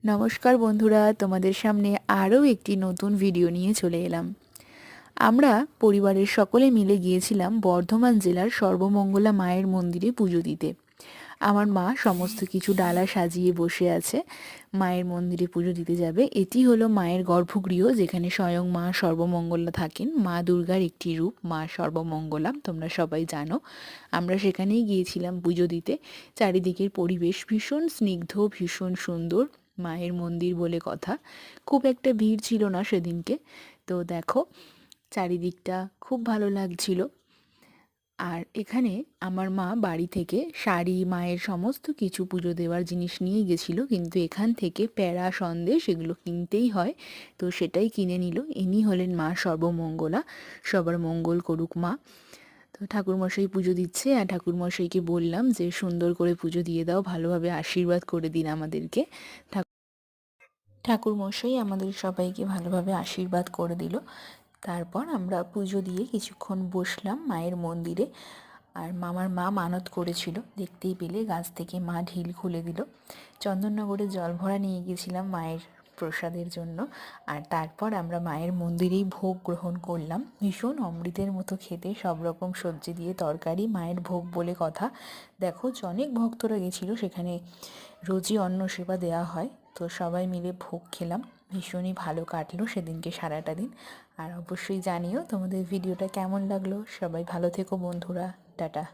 নমস্কার বন্ধুরা, তোমাদের সামনে আরও একটি নতুন ভিডিও নিয়ে চলে এলাম। আমরা পরিবারের সকলে মিলে গিয়েছিলাম বর্ধমান জেলার সর্বমঙ্গলা মায়ের মন্দিরে পুজো দিতে। আমার মা সমস্ত কিছু ডালা সাজিয়ে বসে আছে, মায়ের মন্দিরে পুজো দিতে যাবে। এটি হলো মায়ের গর্ভগৃহ, যেখানে স্বয়ং মা সর্বমঙ্গলা থাকেন। মা দুর্গার একটি রূপ মা সর্বমঙ্গলা, তোমরা সবাই জানো। আমরা সেখানেই গিয়েছিলাম পুজো দিতে। চারিদিকের পরিবেশ ভীষণ স্নিগ্ধ, ভীষণ সুন্দর। মায়ের মন্দির বলে কথা, খুব একটা ভিড় ছিল না সেদিনকে। তো দেখো, চারিদিকটা খুব ভালো লাগছিল। আর এখানে আমার মা বাড়ি থেকে শাড়ি, মায়ের সমস্ত কিছু পুজো দেওয়ার জিনিস নিয়ে গেছিল, কিন্তু এখান থেকে প্যাড়া, সন্দেশ এগুলো কিনতেই হয়, তো সেটাই কিনে নিল। ইনি হলেন মা সর্বমঙ্গলা। সবার মঙ্গল করুক মা। তো ঠাকুরমশাই পুজো দিচ্ছে, আর ঠাকুরমশাইকে বললাম যে সুন্দর করে পুজো দিয়ে দাও, ভালোভাবে আশীর্বাদ করে দিন আমাদেরকে। ঠাকুরমশাই আমাদের সবাইকে ভালোভাবে আশীর্বাদ করে দিল। তারপর আমরা পুজো দিয়ে কিছুক্ষণ বসলাম মায়ের মন্দিরে। আর মামার মা মানত করেছিল, দেখতেই পেলে গাছ থেকে মা ঢিল খুলে দিল। চন্দননগরে জল ভরা নিয়ে গেছিলাম মায়ের প্রসাদের জন্য। আর তারপর আমরা মায়ের মন্দিরেই ভোগ গ্রহণ করলাম। ভীষণ অমৃতের মতো খেতে, সব রকম সবজি দিয়ে তরকারি, মায়ের ভোগ বলে কথা। দেখো, অনেক ভক্তরা গেছিলো সেখানে, রোজই অন্ন সেবা দেওয়া হয়। তো সবাই মিলে ভোগ খেলাম, ভীষণই ভালো কাটলো সেদিনকে সারাটা দিন। আর অবশ্যই জানিও তোমাদের ভিডিওটা কেমন লাগলো। সবাই ভালো থেকো বন্ধুরা, টাটা।